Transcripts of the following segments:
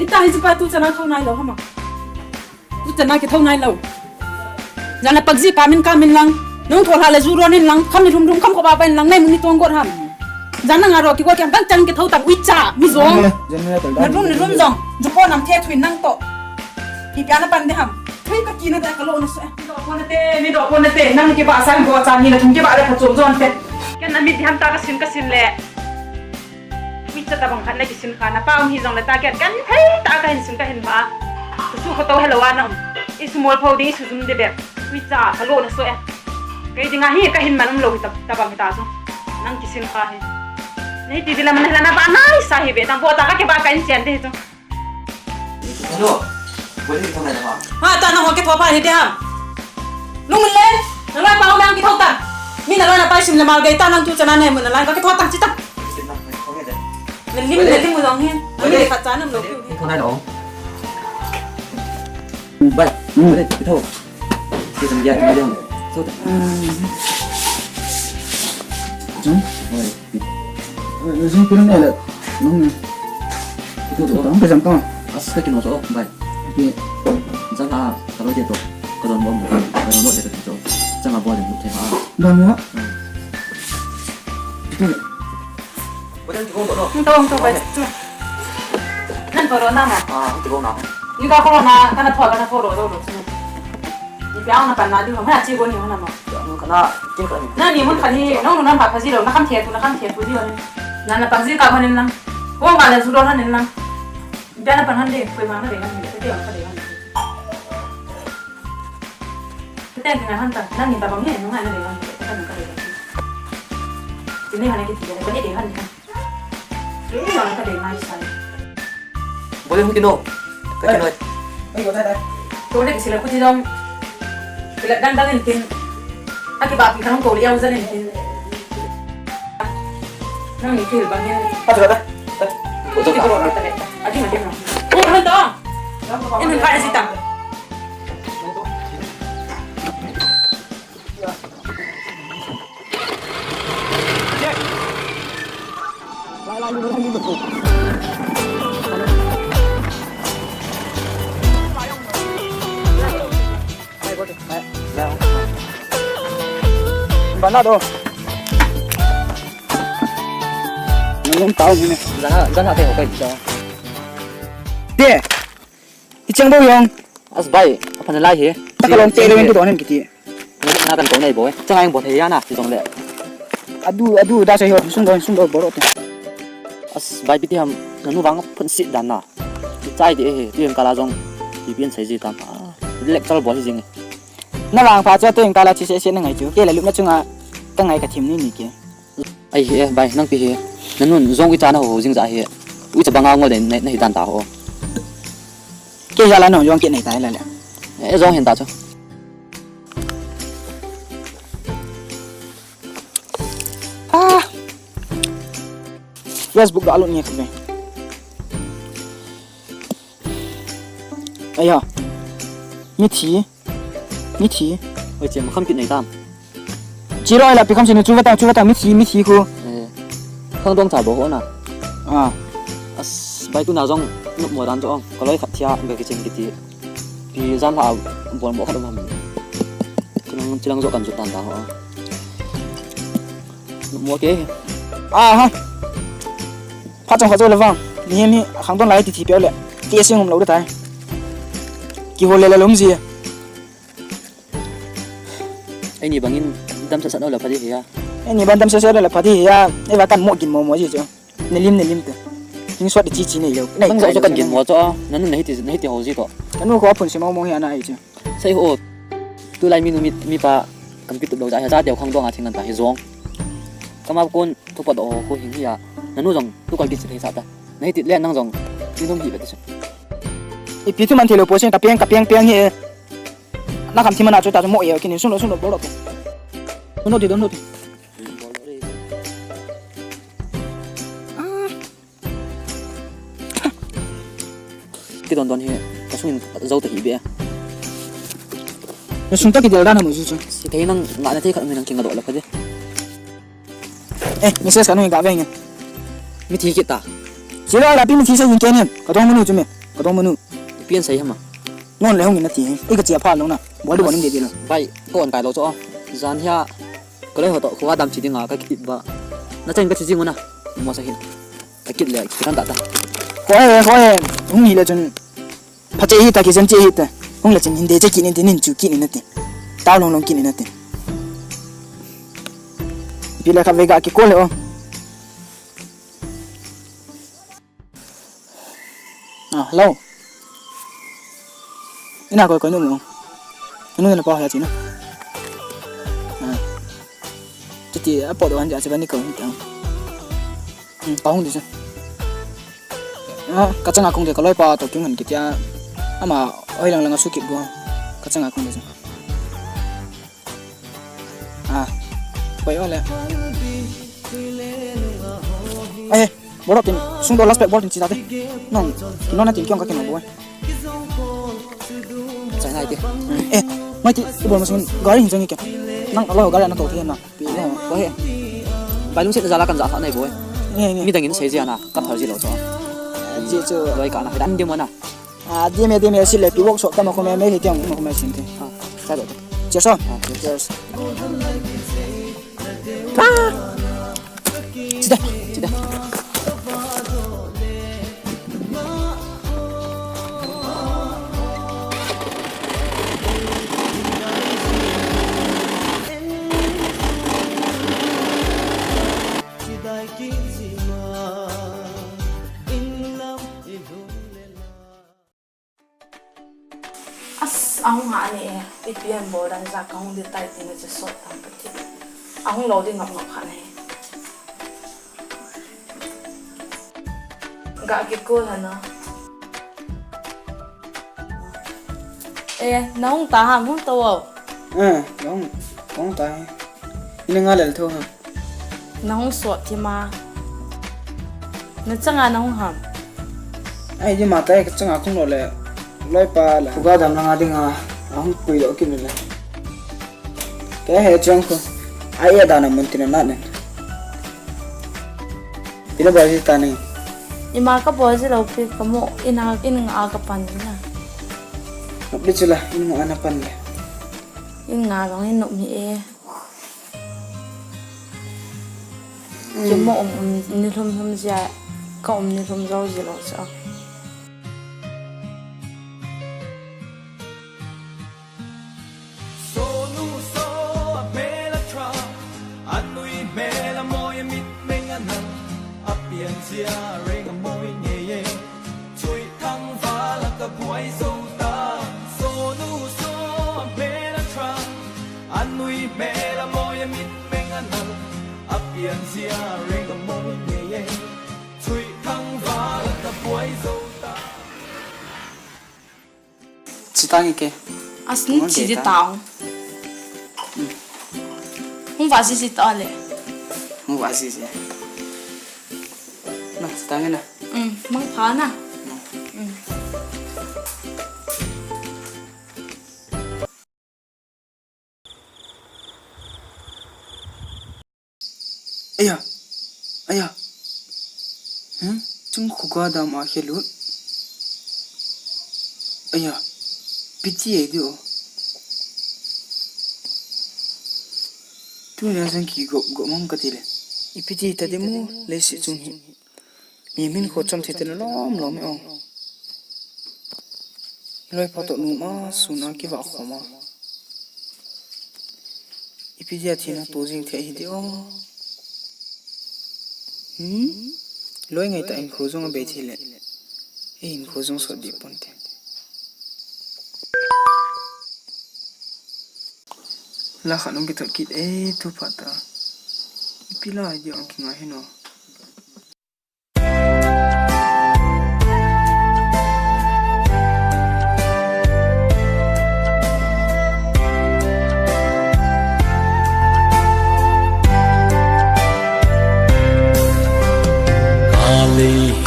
Ita hi pa tu chana thau nai lo hama. Tu chana ke thau nai lo. Jana pagzi kamin lang. Nung thol hala zuro nin lang kham ni rum kham ko ba pen lang nai muni tong gor ham. Jana ngaro ki ko kyang bang chang ke thau tak wicha mi zong. Na rum zong. Jupo nam the twin nang to. Hi piana pan de ham. Thui ka kina da ka lo na sa. Ni do pon te nang ke ba sang go cha ni na thum ke ba ra khachom zon te. Ken ami dham ta ka sin le. Wicha ta bang khan le ki sin khana pa hi zong la ta ke kan thai ta ka hin sin ka hin ba. Su ko to hello wa na. Is small phodi su zum de be. Wicha ka lo na so e. Kay di nga hi ka hin manam lo ta bang ta so. Nang ki sin kha he. Nei ti dila man hla na ba nai sa hi be tang bo ta ka ke ba ka in chen de to. Ano? Pwede ito na naman. Ta na ho ke thopa hi de ham. Lung le. Nang la pa nang ki thau ta. Mi na lo na pa sim le mal gai ta nang tu chana ne mun la ka ke thau ta chi ta. Lim mo dong hen. Ani ka cha nam lo ki. Ito na no. Bay, pwede ito. Ito na yan, ito. So, Rồi cái này là nó itu orang pesan kau. asal kita masuk, bay. Oke. Jangan kalau dia tu, kalau mau dia tu, jangan buat yang mudah. Dah mau. Itu. Pwede kita ngomong. Tong ba. Nan poro na ma. Kita ngomong. Ni ka ko na kana thwa kana poro do do. Ni piao na pan na di ma chi go ni na ma. Karena kita Na ni mun khani no na ba phaji lo na kham the tu na kham the pu di wa. Na na pangzi ka bhanin lang. Ko ma la zuro na nin lang. Dana pan hande poi ma na de ngan ni de wa ka de ngan. Kita ni na hanta na ni ba bang ni no ngai na de ngan ka ni ka de. Ini hanya kita jadi banyak deh kan. Ini orang kita deh nice sekali. boleh mungkin no. Kaya no. Ayo dah. Tuh deh sila kuti dong. Bila dandang ini tin. Aki bapi kan kau lihat uzan ini tin. Nang ini kiri bangnya. Patro dah. Betul Kita tak? bawa kita deh. Adi macam mana? Oh hendak. Ini kan ada sita. Mana tu? Belum tahu ni. Jangan tengok kaya kita. Dia. Icang bau yang. As bay, apa nak lagi? Tak kalau ceri itu doanan kita. Nak kan kau ni boy. Jangan yang buat hian ah, si jong le. Aduh dah saya sungguh borot. As bay biti ham, nanu bang pun sit dan na. Cai di tu yang kalah jong, di bian saya jitam. Lek kalau buat si jeng. Nak bang pacar tu yang kalah cisi nengai tu. Kita lalu nak cunga tengah kat tim ni ni ke. Ai bay nang pi nanu jong kita na ho jing za he. Ui cha bang ngol den na hitan ta ho. Kita jalan nong jong kita ni tai lah. Jong hian ta cho. Facebook dah alun ni kan. Ayah. Ni ti. Oi chem kham kit nei tam. Ciro lah pikam sini cuba tahu mi ti ku. Khang dong cha bo ho na. Ah. Bay tu na jong nuk mo dan cho ong. Kalau khat thia be ke chem kiti. Pi zam ha bon bo khat ma. Kunang chilang zo kan ju tan ta ho. Nuk mo ke. Ha. 发展合作了方，你杭东来的提标了，电信我们楼的台，给我来了龙子。 Ai ni bangin dam sa no la padi ya. 哎，你班他们说的了，跑的呀，那把干摸紧摸去就，那拎的，听说的机器那有，那 Bang zo kan gin mo cho nan nei ti ho ji to. 那我本身摸下那一就， Sai ho tu lai mi pa kam kit do ja ja deu khang dong a thingan ta hi zong. Kama kon tu pa do ho hing hi ya. Nanu jong tu kal kit sei sa ta. Nei ti len nang jong ti dom hi ba ti. 你别他妈提了，不行，他边去，那看他们拿出打出摸也，给你送了包了，弄的。Ti don hi ka sung zo ta hi be. 那送到给点单了没事。 Si thei nang nga na thei khat mi nang king do la padi. 哎，你说啥东西搞呗？ Mi thi kit ta. 知道了，比你提升一点点，搞懂没有准备。cái đó mà nu pian sei hama ngon lấy không nhìn nó thì cái chia pha luôn nè bỏ đi bỏ đi để rồi bai kon kai lo cho zan hia ko le ho to ko dam chi dinga ka kit ba na chen ka chi jingona mo sa hin ka kit le ki kan ta ta khó không nghĩ là chừng phát chế hít ta cái chân chế hít ta không là chừng nhìn để cho kỹ nên chủ kỹ nên tiền tao lòng kỹ nên tiền vì là các về cái cô liệu lâu cái nào có nữa không cái nữa là bao nhiêu tiền chút thì bỏ đồ ăn giả sẽ bán đi cầu không bao nhiêu tiền cái chân không thì có lối bao tổ kiến hình kia mà ơi lần suy kịp luôn cái chân không được vậy thôi lẹ ê bố đọc tiền xuống đó last bet ball tiền chỉ ta thế nó là tiền kiông các cái nào bố sai này kìa ê mấy chị cái ball mà xuống gói hình dung như kìa năng nó gói là nó tổ thiên nào bị nó có hệ bai lung set ra la kan za tha nei boy nghe mi dangin sei zia na ka thar ji lo cho chị chưa loi ka na dan dim na đi mẹ xin lại bị bóc sọ cái mà không mẹ mấy thì tiếng mà không mẹ xin thế sai rồi chưa xong cheers chị đây chị đây Ang nga ni ipian bodan za kang di tay tin sa sot ang pati. Ang loading ngap ka na. Ga ki ko na. Nong ta ham hung to. Nong ta. Ini ngalal tho ha. Nong sot ti ma. Na changa nong ham. Ai di mata cái changa không lo le. Loi pa là ga dam na ngading ang pui lo kin le cái hệ trong ko ai ada na mun tin na ne ila ba ji ta ne Ima ka bo ji lo pi ka mo ina nga ka pan na Nopli chula in nga anapan le nga long in nop ni Chỉ một ni thum ra ka ni thum rau ji lo cha chỉ tăng cái Asin chỉ đi tao không phải chỉ tao lệ không phải gì nè tăng cái này mang phá nè ai à chúng khu ga đam à khi lút ai à piti ấy điều tu là sang kỳ gộp mong cái gì đấy piti ta demo lấy sự chung hi mình khó trong thì tên lom ấy ông lôi phật tổ nụ mà suna cái vợ khó mà piti thì nó tổ dinh thế hi điều lôi ngày tại anh khổ dung bê thì lệ anh khổ dung sợ đi bận thế là khả năng cái thật kỹ ấy thu phát ta pila ai đi ông kinh ngạc nó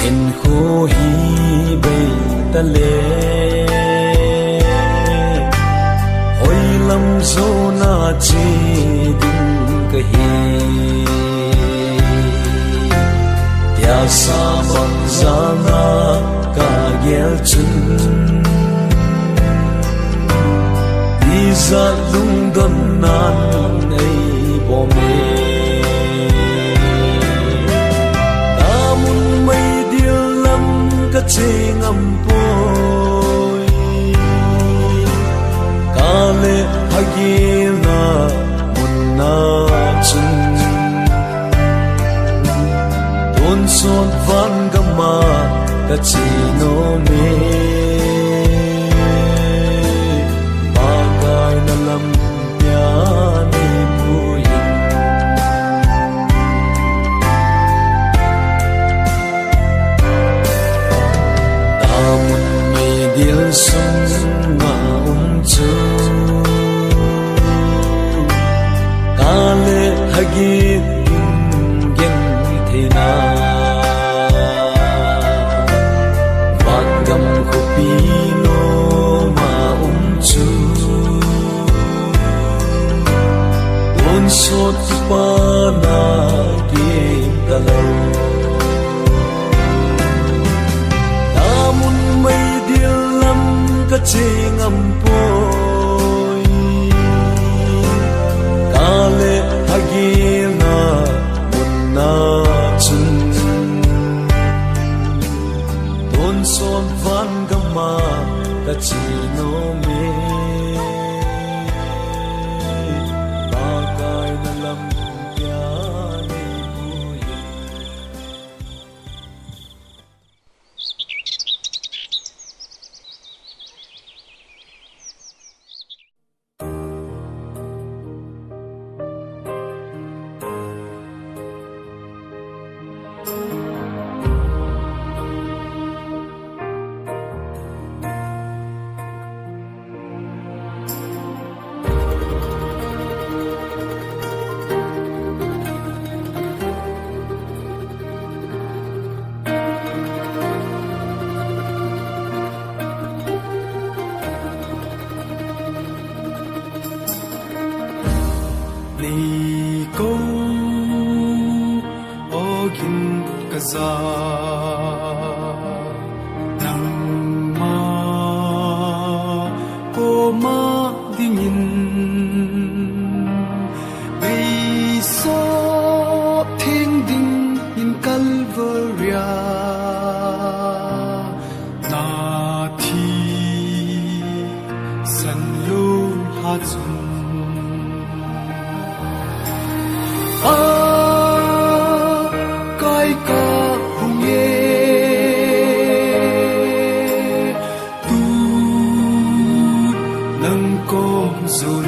in khu hi bay ta lệ hồi lâm dô na chi đừng cái hi tia sa bằng ra na cả mel chân đi ra lung đón nan ấy bỏ mê ta muốn mây điều lắm cả chế ngầm bôi cả lệ hagi na mun na chân tôn son van gama cả chỉ no mê bagai na lam pia ni buyin ta mun mê điều sung ma chu cả lệ hagi gen thế na sốt pa na kim ta lâu ta muốn mây điều lắm cả chế ngầm bôi cả lệ hagi na mun na chân tôn son van gama cả chỉ no mê ni ko ogin kaza nang ma ko ma dingin bay so thing ding in calvaria na thi san lu ha chung cái ca hùng tu nâng con rồi